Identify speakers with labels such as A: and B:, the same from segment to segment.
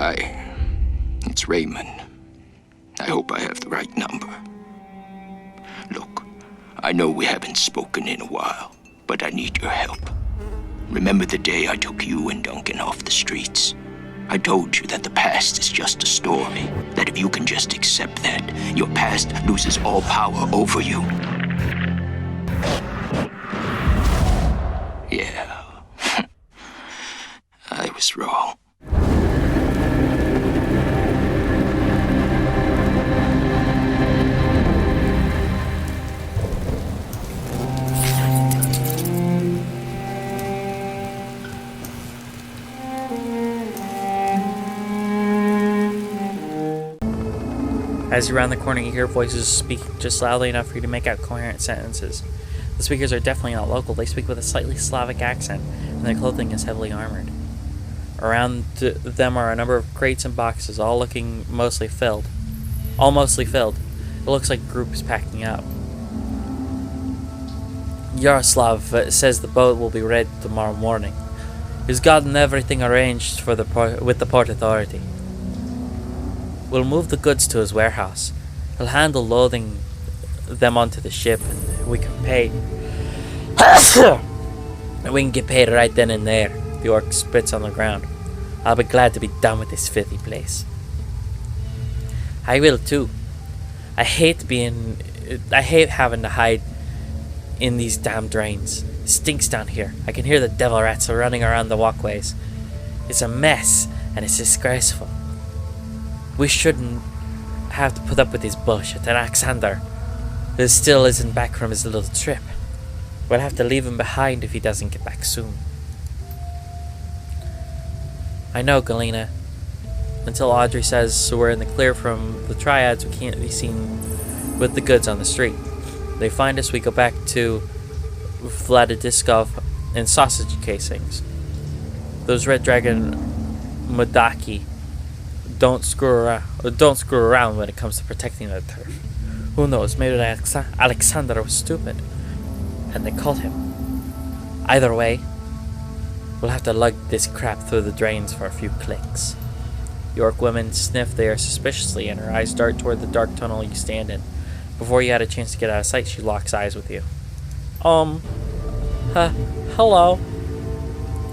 A: Hi, it's Raymond. I hope I have the right number. Look, I know we haven't spoken in a while, but I need your help. Remember the day I took you and Duncan off the streets? I told you that the past is just a story, that if you can just accept that, your past loses all power over you. Yeah, I was wrong.
B: As you round the corner, you hear voices speaking just loudly enough for you to make out coherent sentences. The speakers are definitely not local. They speak with a slightly Slavic accent, and their clothing is heavily armored. Around them are a number of crates and boxes, all looking mostly filled. It looks like a group is packing up. Yaroslav says the boat will be ready tomorrow morning. He's gotten everything arranged for with the port authority. We'll move the goods to his warehouse. He'll handle loading them onto the ship, and we can pay. We can get paid right then and there. The orc spits on the ground. I'll be glad to be done with this filthy place. I will too. I hate having to hide in these damn drains. It stinks down here. I can hear the devil rats running around the walkways. It's a mess, and it's disgraceful. We shouldn't have to put up with this bullshit. And Alexander still isn't back from his little trip. We'll have to leave him behind if he doesn't get back soon. I know, Galena. Until Audrey says we're in the clear from the triads, we can't be seen with the goods on the street. They find us, we go back to Vladadiskov and sausage casings. Those Red Dragon Modaki don't screw around when it comes to protecting their turf. Who knows, maybe Alexander was stupid, and they called him. Either way, we'll have to lug this crap through the drains for a few clicks. The orc woman sniffed the air suspiciously, and her eyes dart toward the dark tunnel you stand in. Before you had a chance to get out of sight, she locks eyes with you. Hello.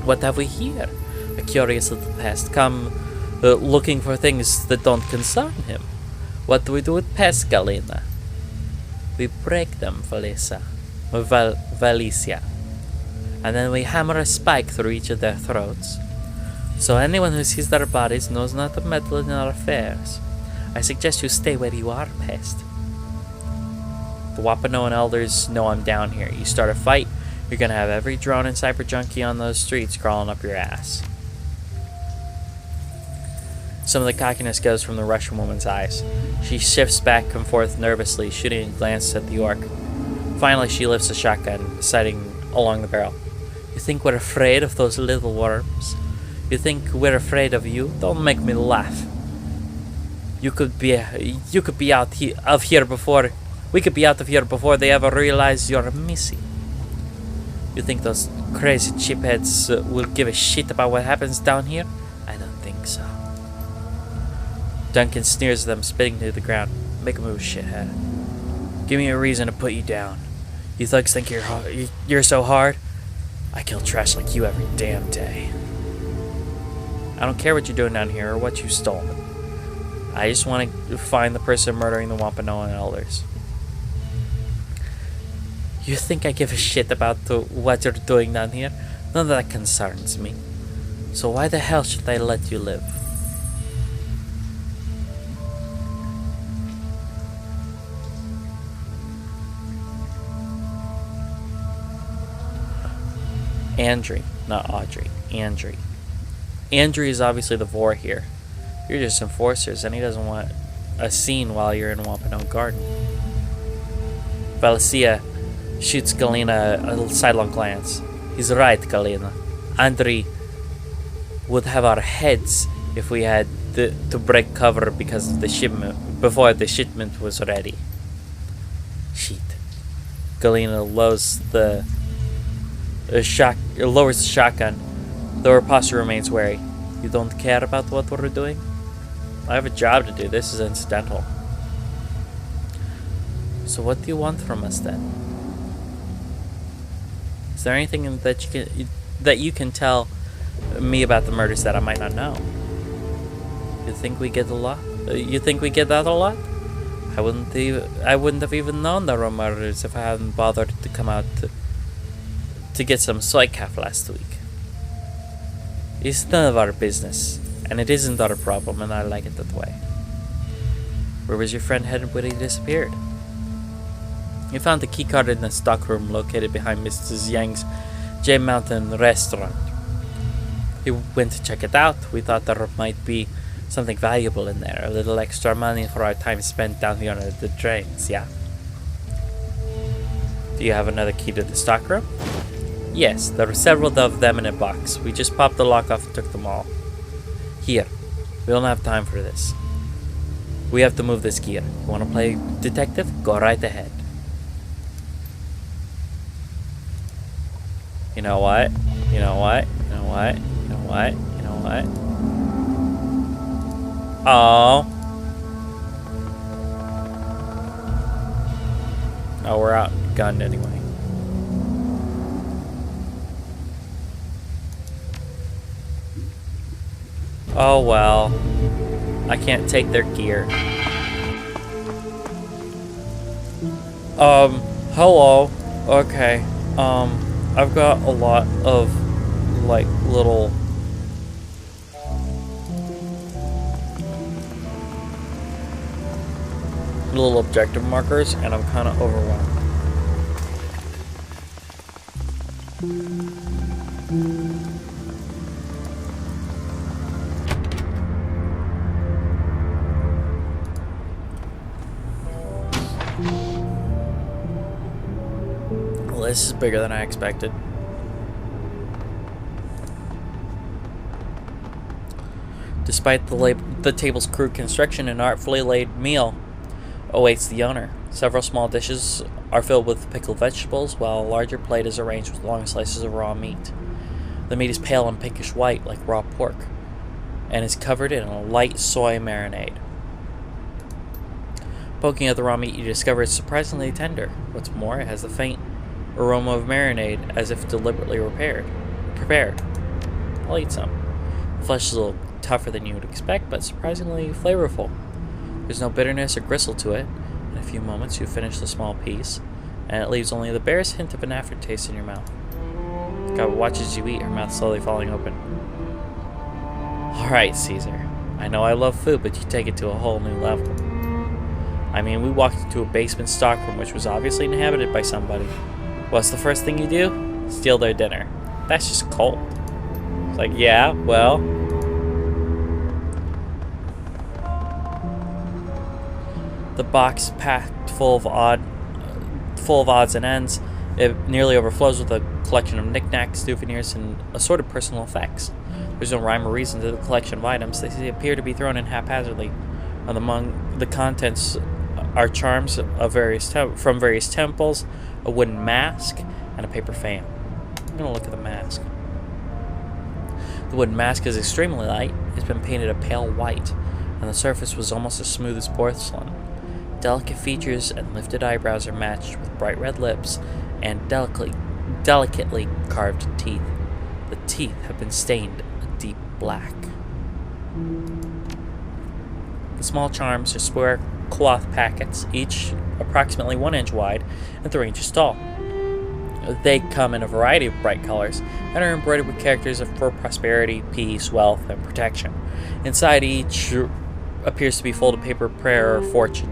B: What have we here? A curious little pest come looking for things that don't concern him. What do we do with pests, Galena? We break them, Valicia. And then we hammer a spike through each of their throats. So anyone who sees their bodies knows not to meddle in our affairs. I suggest you stay where you are, pest. The Wampanoag elders know I'm down here. You start a fight, you're gonna have every drone and cyber junkie on those streets crawling up your ass. Some of the cockiness goes from the Russian woman's eyes. She shifts back and forth nervously, shooting a glance at the orc. Finally, she lifts a shotgun, sighting along the barrel. You think we're afraid of those little worms? You think we're afraid of you? Don't make me laugh. You could be out of here before we could be out of here before they ever realize you're missing. You think those crazy chipheads will give a shit about what happens down here? I don't think so. Duncan sneers at them, spitting to the ground. Make a move, shithead. Give me a reason to put you down. You thugs think you're so hard? I kill trash like you every damn day. I don't care what you're doing down here or what you've stolen. I just want to find the person murdering the Wampanoag elders. You think I give a shit about what you're doing down here? None of that concerns me. So why the hell should I let you live? Andri, not Audrey. Andri. Andri is obviously the vor here. You're just enforcers, and he doesn't want a scene while you're in Wampanoag Garden. Valicia shoots Galena a sidelong glance. He's right, Galena. Andri would have our heads if we had to break cover because of the shipment before the shipment was ready. Shit. Galena lowers the shotgun, though her posture remains wary. You don't care about what we're doing? I have a job to do. This is incidental. So what do you want from us then? Is there anything that you can tell me about the murders that I might not know? You think we get a lot? You think we get that a lot? I wouldn't have even known there were murders if I hadn't bothered to come out to get some soy calf last week. It's none of our business, and it isn't our problem, and I like it that way. Where was your friend headed when he disappeared? He found the keycard in the stockroom located behind Mrs. Yang's J Mountain restaurant. He went to check it out. We thought there might be something valuable in there, a little extra money for our time spent down here under the drains, yeah? Do you have another key to the stockroom? Yes, there are several of them in a box. We just popped the lock off and took them all. Here. We don't have time for this. We have to move this gear. You want to play detective? Go right ahead. You know what? You know what? You know what? You know what? You know what? Oh. Oh, we're outgunned anyway. Oh well. I can't take their gear. Hello. Okay. I've got a lot of, like, little objective markers, and I'm kind of overwhelmed. Well, this is bigger than I expected. Despite the table's crude construction, an artfully laid meal awaits the owner. Several small dishes are filled with pickled vegetables, while a larger plate is arranged with long slices of raw meat. The meat is pale and pinkish white, like raw pork, and is covered in a light soy marinade. Poking at the raw meat, you discover it's surprisingly tender. What's more, it has the faint aroma of marinade, as if deliberately prepared. I'll eat some. The flesh is a little tougher than you would expect, but surprisingly flavorful. There's no bitterness or gristle to it. In a few moments, you finish the small piece, and it leaves only the barest hint of an aftertaste in your mouth. God watches you eat, her mouth slowly falling open. Alright, Caesar. I know I love food, but you take it to a whole new level. I mean, we walked into a basement stockroom which was obviously inhabited by somebody. What's the first thing you do? Steal their dinner. That's just cold. It's like, yeah, well. The box packed full of odds and ends. It nearly overflows with a collection of knickknacks, souvenirs, and assorted personal effects. There's no rhyme or reason to the collection of items. They appear to be thrown in haphazardly. And among the contents are charms of from various temples, a wooden mask, and a paper fan. I'm going to look at the mask. The wooden mask is extremely light. It's been painted a pale white, and the surface was almost as smooth as porcelain. Delicate features and lifted eyebrows are matched with bright red lips and delicately carved teeth. The teeth have been stained a deep black. The small charms are square cloth packets, each approximately 1 inch wide and 3 inches tall. They come in a variety of bright colors and are embroidered with characters for prosperity, peace, wealth, and protection. Inside each appears to be folded paper, prayer, or fortune,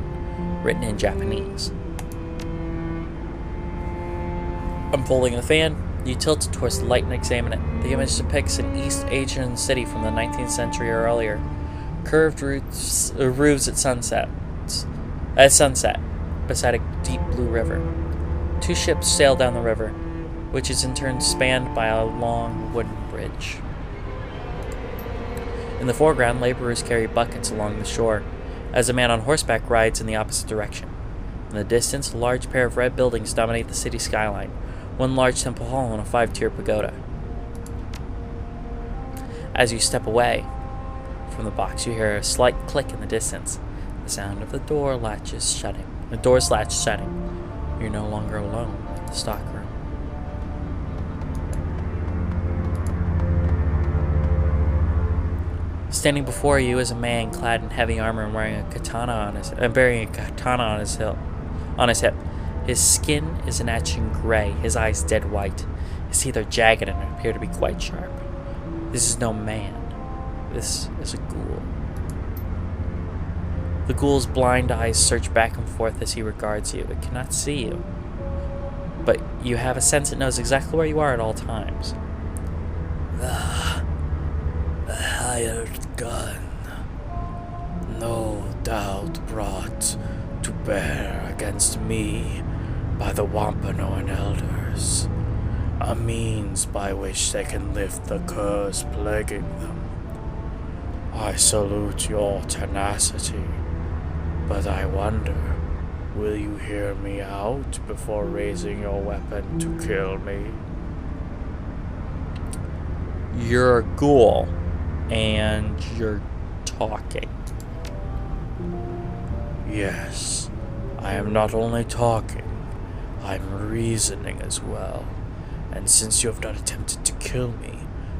B: written in Japanese. Unfolding the fan, you tilt it towards the light and examine it. The image depicts an East Asian city from the 19th century or earlier. Curved roofs at sunset, beside a deep blue river. 2 ships sail down the river, which is in turn spanned by a long wooden bridge. In the foreground, laborers carry buckets along the shore, as a man on horseback rides in the opposite direction. In the distance, a large pair of red buildings dominate the city skyline, one large temple hall and a 5-tier pagoda. As you step away from the box, you hear a slight click in the distance. The sound of the door latches shutting. The door's latch shutting. You're no longer alone in the stockroom. Standing before you is a man clad in heavy armor and wearing a katana on his bearing a katana on his hip. His skin is an etching gray, his eyes dead white. His teeth are jagged and appear to be quite sharp. This is no man. This is a ghoul. The ghoul's blind eyes search back and forth as he regards you. It cannot see you, but you have a sense it knows exactly where you are at all times.
C: The hired gun, no doubt brought to bear against me by the Wampanoan elders, a means by which they can lift the curse plaguing them. I salute your tenacity, but I wonder, will you hear me out before raising your weapon to kill me?
B: You're a ghoul, and you're talking.
C: Yes, I am not only talking, I'm reasoning as well. And since you have not attempted to kill me,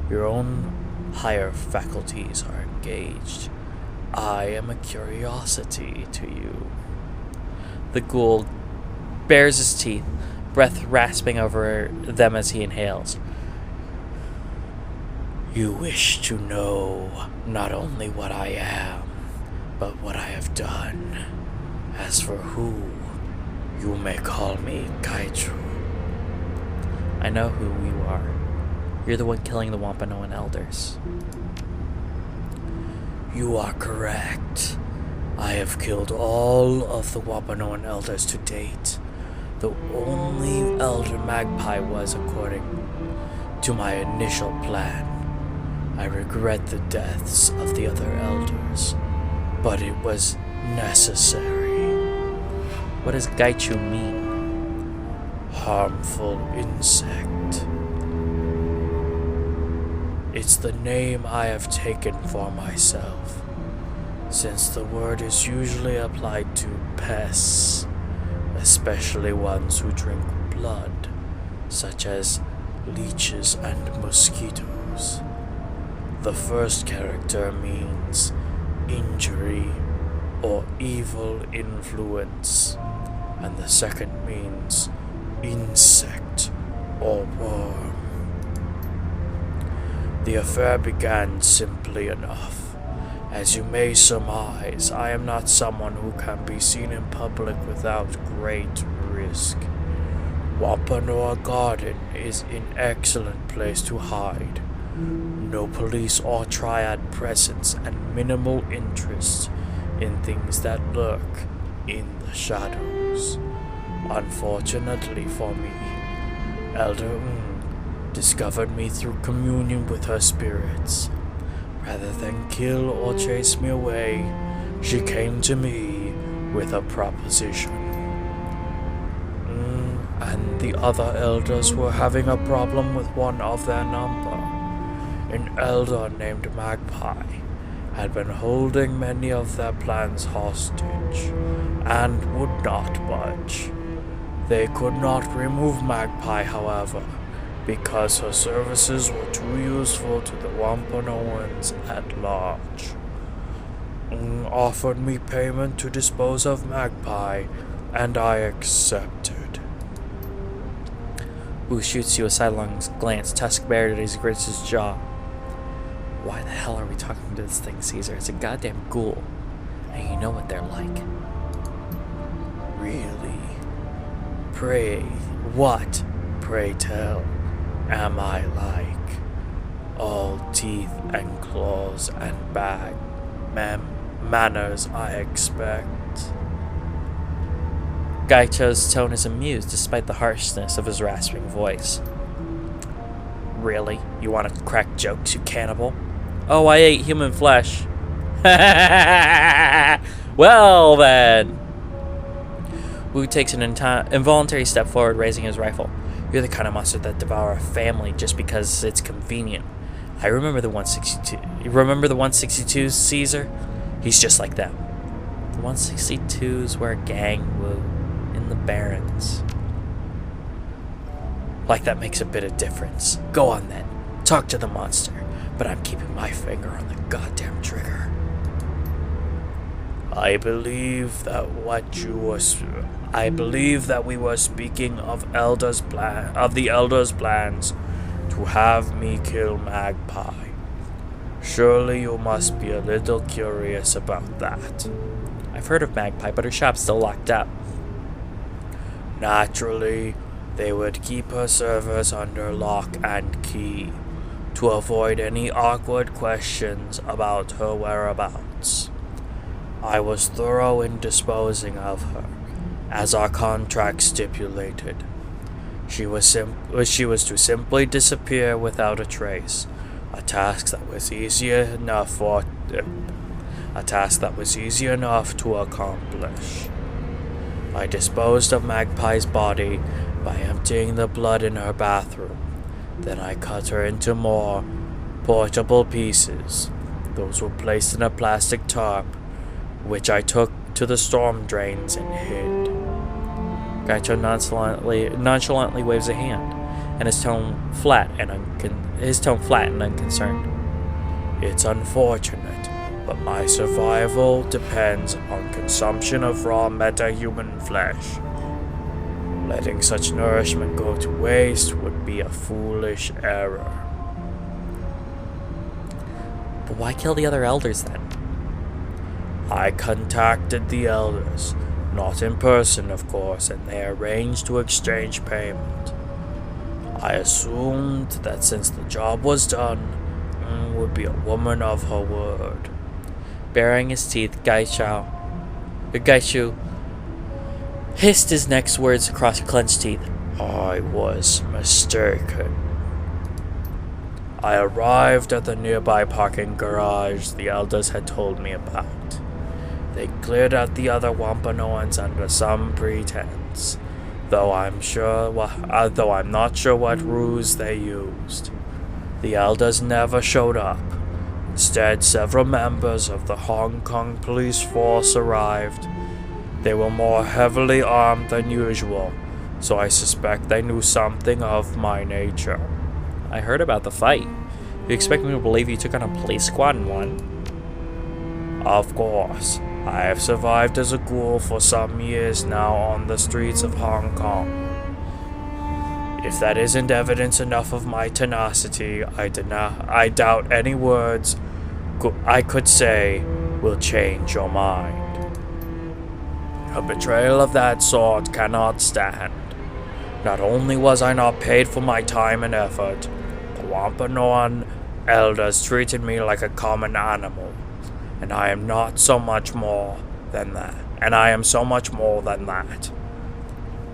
C: your own higher faculties are engaged. I am a curiosity to you.
B: The ghoul bares his teeth, breath rasping over them as he inhales.
C: You wish to know not only what I am, but what I have done. As for who, you may call me Kaiju.
B: I know who you are. You're the one killing the Wampanoan elders.
C: You are correct. I have killed all of the Wampanoan elders to date. The only elder Magpie was according to my initial plan. I regret the deaths of the other elders, but it was necessary.
B: What does Gaichu mean?
C: Harmful insect. It's the name I have taken for myself, since the word is usually applied to pests, especially ones who drink blood, such as leeches and mosquitoes. The first character means injury or evil influence, and the second means insect or worm. The affair began simply enough. As you may surmise, I am not someone who can be seen in public without great risk. Wampanoa Garden is an excellent place to hide. No police or triad presence and minimal interest in things that lurk in the shadows. Unfortunately for me, Elder discovered me through communion with her spirits. Rather than kill or chase me away, she came to me with a proposition. And the other elders were having a problem with one of their number. An elder named Magpie had been holding many of their plans hostage and would not budge. They could not remove Magpie, however, because her services were too useful to the Wampanoans at large. Offered me payment to dispose of Magpie, and I accepted.
B: Wu shoots you a sidelong glance, tusk bared as he grits his jaw. Why the hell are we talking to this thing, Caesar? It's a goddamn ghoul, and you know what they're like.
C: Really? Pray tell, am I like? All teeth and claws and manners, I expect.
B: Gaicho's tone is amused despite the harshness of his rasping voice. Really? You want to crack jokes, you cannibal? Oh, I ate human flesh. Well then. Wu takes an involuntary step forward, raising his rifle. You're the kind of monster that devour a family just because it's convenient. I remember the 162. You remember the 162s, Caesar? He's just like them. The 162s were a gang, woo, in the Barrens. Like that makes a bit of difference. Go on then. Talk to the monster. But I'm keeping my finger on the goddamn trigger.
C: I believe that we were speaking of the Elder's plans to have me kill Magpie. Surely you must be a little curious about that.
B: I've heard of Magpie, but her shop's still locked up.
C: Naturally, they would keep her servers under lock and key to avoid any awkward questions about her whereabouts. I was thorough in disposing of her, as our contract stipulated. She was to simply disappear without a trace, a task that was easy enough to accomplish. I disposed of Magpie's body by emptying the blood in her bathroom. Then I cut her into more portable pieces. Those were placed in a plastic tarp, which I took to the storm drains and hid.
B: Gaicho nonchalantly waves a hand, and his tone flat and unconcerned.
C: It's unfortunate, but my survival depends on consumption of raw metahuman flesh. Letting such nourishment go to waste would be a foolish error.
B: But why kill the other elders then?
C: I contacted the elders, not in person of course, and they arranged to exchange payment. I assumed that since the job was done, would be a woman of her word.
B: Baring his teeth, Gaichu hissed his next words across clenched teeth.
C: I was mistaken. I arrived at the nearby parking garage the elders had told me about. They cleared out the other Wampanoans under some pretense, though I'm not sure what ruse they used. The elders never showed up. Instead, several members of the Hong Kong police force arrived. They were more heavily armed than usual, so I suspect they knew something of my nature.
B: I heard about the fight. You expect me to believe you took on a police squad and won?
C: Of course. I have survived as a ghoul for some years now on the streets of Hong Kong. If that isn't evidence enough of my tenacity, I doubt any words I could say will change your mind. A betrayal of that sort cannot stand. Not only was I not paid for my time and effort, the Wampanoan elders treated me like a common animal, and I am so much more than that.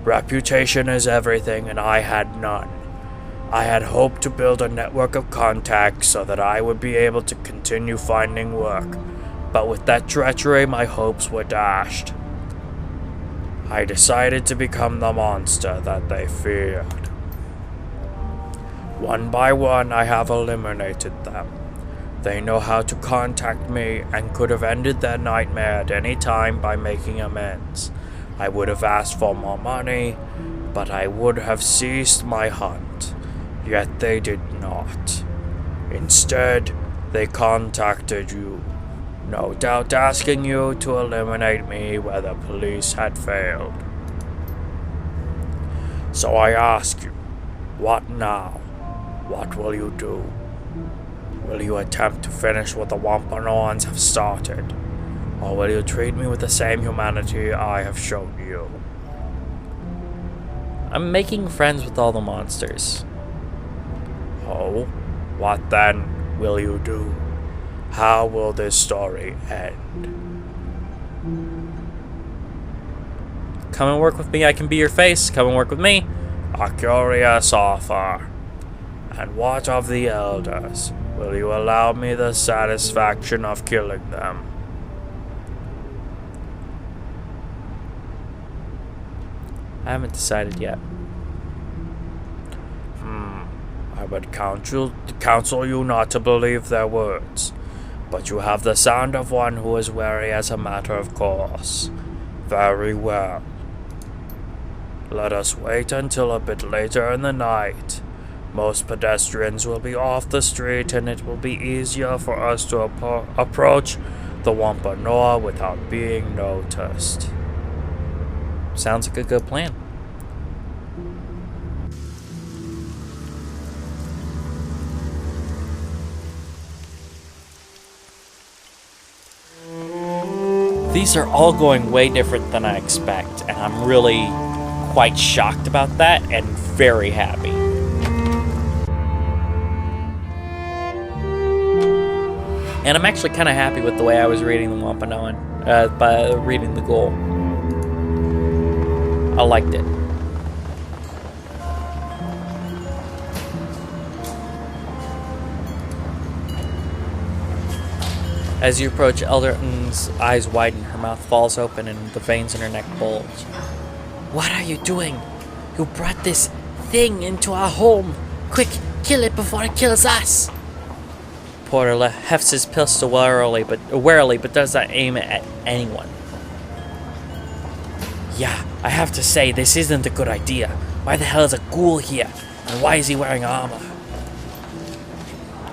C: Reputation is everything, and I had none. I had hoped to build a network of contacts so that I would be able to continue finding work, but with that treachery my hopes were dashed. I decided to become the monster that they feared. One by one I have eliminated them. They know how to contact me and could have ended their nightmare at any time by making amends. I would have asked for more money, but I would have ceased my hunt. Yet they did not. Instead, they contacted you, no doubt asking you to eliminate me where the police had failed. So I ask you, what now? What will you do? Will you attempt to finish what the Wampanoans have started? Or will you treat me with the same humanity I have shown you?
B: I'm making friends with all the monsters.
C: Oh? What then will you do? How will this story end?
B: Come and work with me, I can be your face. Come and work with me.
C: A curious offer. And what of the elders? Will you allow me the satisfaction of killing them?
B: I haven't decided yet.
C: I would counsel you not to believe their words, but you have the sound of one who is wary as a matter of course. Very well. Let us wait until a bit later in the night. Most pedestrians will be off the street, and it will be easier for us to approach the Wampanoag without being noticed.
B: Sounds like a good plan. These are all going way different than I expect, and I'm really quite shocked about that and very happy. And I'm actually kind of happy with the way I was reading the Wampanoag, by reading the Ghoul. I liked it. As you approach, Elderton's eyes widen, her mouth falls open, and the veins in her neck bulge. What are you doing? You brought this thing into our home. Quick, kill it before it kills us. Porter hefts his pistol warily, but does not aim at anyone. Yeah, I have to say, this isn't a good idea. Why the hell is a ghoul here? And why is he wearing armor?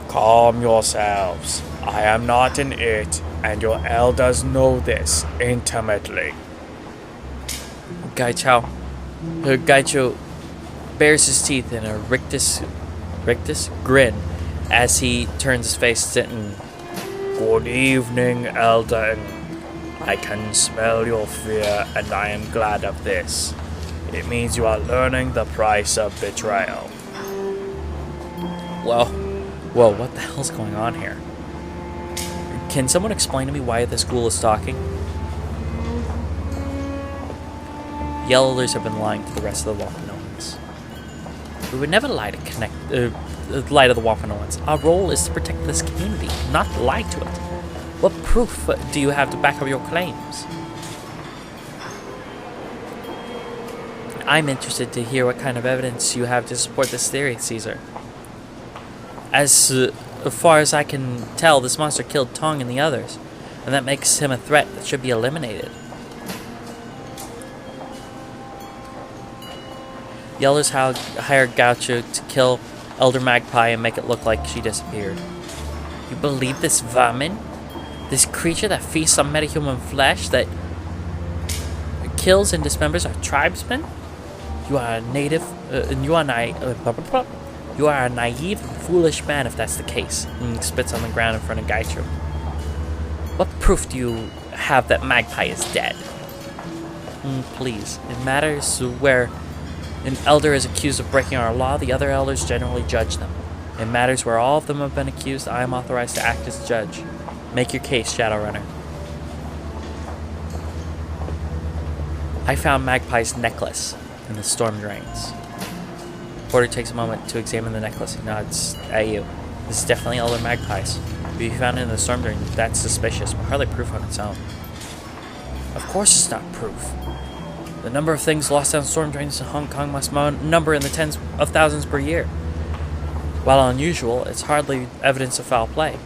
C: Calm yourselves. I am not an it, and your elders know this intimately.
B: Gaicho bares his teeth in a rictus grin as he turns his face to
C: Good evening, Elder. I can smell your fear, and I am glad of this. It means you are learning the price of betrayal.
B: Whoa, what the hell's going on here? Can someone explain to me why this ghoul is stalking? The elders have been lying to the rest of the Wampanoans. We would never lie to lie to the Wampanoans. Our role is to protect this community, not lie to it. What proof do you have to back up your claims? I'm interested to hear what kind of evidence you have to support this theory, Caesar. As far as I can tell, this monster killed Tong and the others, and that makes him a threat that should be eliminated. The elders hired Gaucho to kill Elder Magpie and make it look like she disappeared. You believe this vermin? This creature that feasts on metahuman flesh, that kills and dismembers our tribesmen? You are a naive and foolish man if that's the case. And he spits on the ground in front of Gaicho. What proof do you have that Magpie is dead? Please, in matters where an elder is accused of breaking our law, the other elders generally judge them. In matters where all of them have been accused, I am authorized to act as judge. Make your case, Shadowrunner. I found Magpie's necklace in the storm drains. Porter takes a moment to examine the necklace. He nods at you. This is definitely Elder Magpie's. If you found it in the storm drain, that's suspicious, but hardly proof on its own. Of course it's not proof. The number of things lost down storm drains in Hong Kong must number in the tens of thousands per year. While unusual, it's hardly evidence of foul play.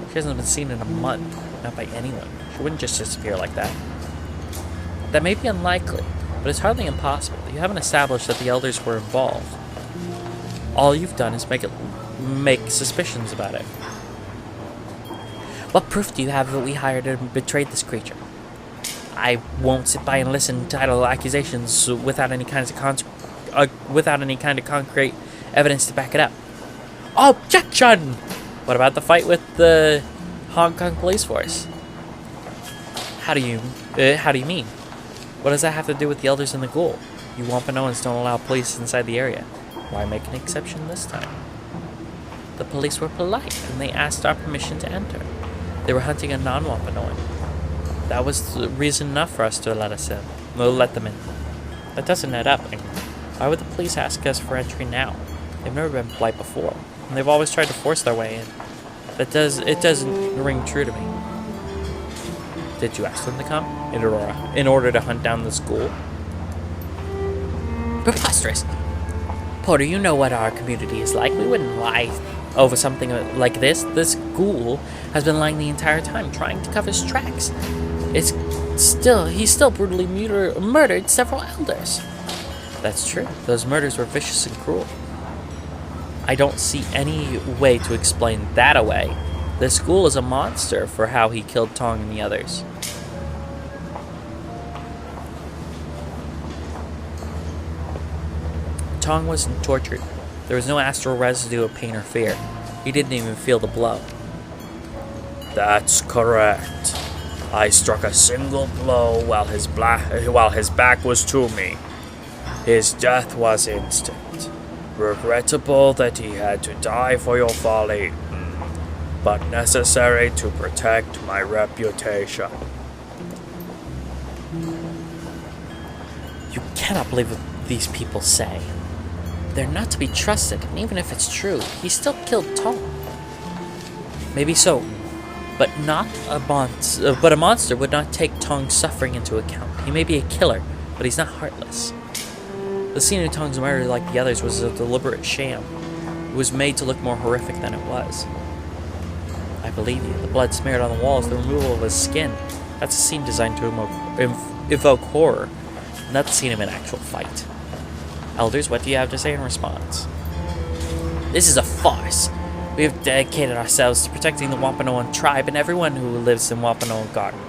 B: She hasn't been seen in a month, not by anyone. She wouldn't just disappear like that. That may be unlikely, but it's hardly impossible. You haven't established that the elders were involved. All you've done is make suspicions about it. What proof do you have that we hired and betrayed this creature? I won't sit by and listen to idle accusations without any kind of concrete evidence to back it up. Objection! What about the fight with the Hong Kong police force? How do you mean? What does that have to do with the elders and the ghoul? You Wampanoans don't allow police inside the area. Why make an exception this time? The police were polite, and they asked our permission to enter. They were hunting a non-Wampanoan. That was reason enough for us to let them in. That doesn't add up. Why would the police ask us for entry now? They've never been polite before, and they've always tried to force their way in. It doesn't ring true to me. Did you ask them to come? In order to hunt down this ghoul? Preposterous! Porter, you know what our community is like. We wouldn't lie over something like this. This ghoul has been lying the entire time, trying to cover his tracks. He's still brutally murdered several elders. That's true. Those murders were vicious and cruel. I don't see any way to explain that away. This ghoul is a monster for how he killed Tong and the others. Tong wasn't tortured. There was no astral residue of pain or fear. He didn't even feel the blow.
C: That's correct. I struck a single blow while his back was to me. His death was instant. Regrettable that he had to die for your folly, but necessary to protect my reputation.
B: You cannot believe what these people say. They're not to be trusted, and even if it's true, he still killed Tong. Maybe so, but a monster would not take Tong's suffering into account. He may be a killer, but he's not heartless. The scene of Tong's murder, like the others, was a deliberate sham. It was made to look more horrific than it was. I believe you. The blood smeared on the walls, the removal of his skin. That's a scene designed to evoke horror, not the scene of an actual fight. Elders, what do you have to say in response? This is a farce. We have dedicated ourselves to protecting the Wampanoag tribe and everyone who lives in Wampanoag Garden.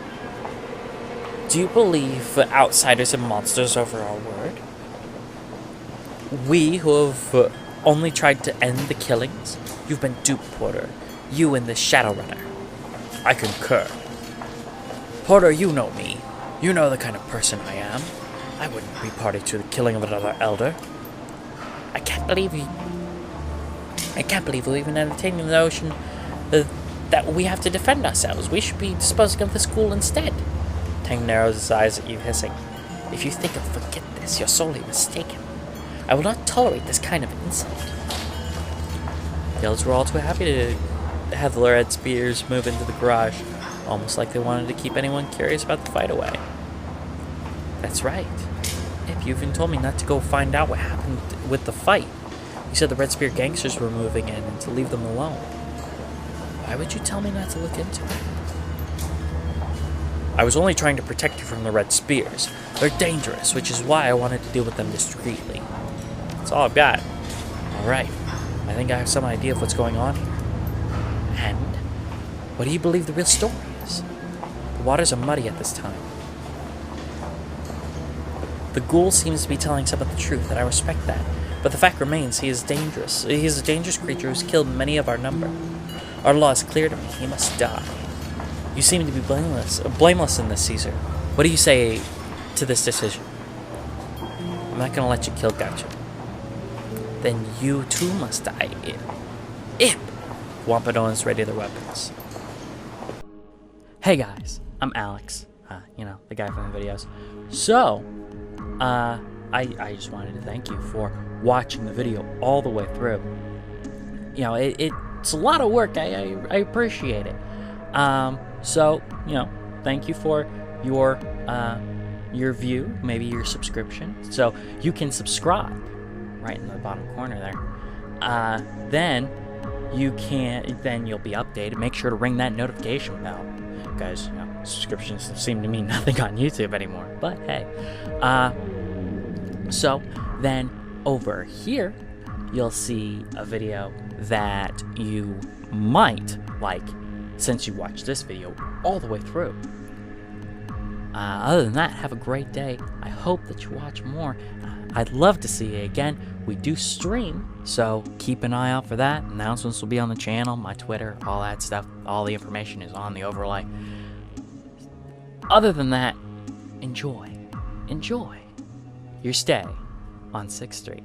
B: Do you believe outsiders and monsters over our word? We who have only tried to end the killings? You've been duped, Porter. You and the Shadowrunner.
C: I concur.
B: Porter, you know me. You know the kind of person I am. I wouldn't be party to the killing of another elder. I can't believe we're even entertaining the notion that we have to defend ourselves. We should be disposing of the school instead. Tang narrows his eyes at you, hissing. If you think I'll forget this, you're sorely mistaken. I will not tolerate this kind of insult. The elders were all too happy to have the red spears move into the garage, almost like they wanted to keep anyone curious about the fight away. That's right. If you even told me not to go find out what happened with the fight. You said the Red Spear gangsters were moving in and to leave them alone. Why would you tell me not to look into it? I was only trying to protect you from the Red Spears. They're dangerous, which is why I wanted to deal with them discreetly. That's all I've got. Alright, I think I have some idea of what's going on here. And what do you believe the real story is? The waters are muddy at this time. The ghoul seems to be telling some of the truth, and I respect that. But the fact remains, he is dangerous. He is a dangerous creature who's killed many of our number. Our law is clear to me. He must die. You seem to be blameless in this, Caesar. What do you say to this decision? I'm not going to let you kill Gotcha. Then you too must die. If Wampanoans ready their weapons. Hey guys, I'm Alex. The guy from the videos. So, I just wanted to thank you for watching the video all the way through. It's a lot of work. I appreciate it. Thank you for your view, maybe your subscription. So you can subscribe right in the bottom corner there. Then you'll be updated. Make sure to ring that notification bell, because subscriptions seem to mean nothing on YouTube anymore. But hey, so then over here you'll see a video that you might like, since you watched this video all the way through. Other than that, have a great day. I hope that you watch more. I'd love to see you again. We do stream, so keep an eye out for that. Announcements will be on the channel, my Twitter, all that stuff. All the information is on the overlay. Other than that, enjoy your stay on 6th Street.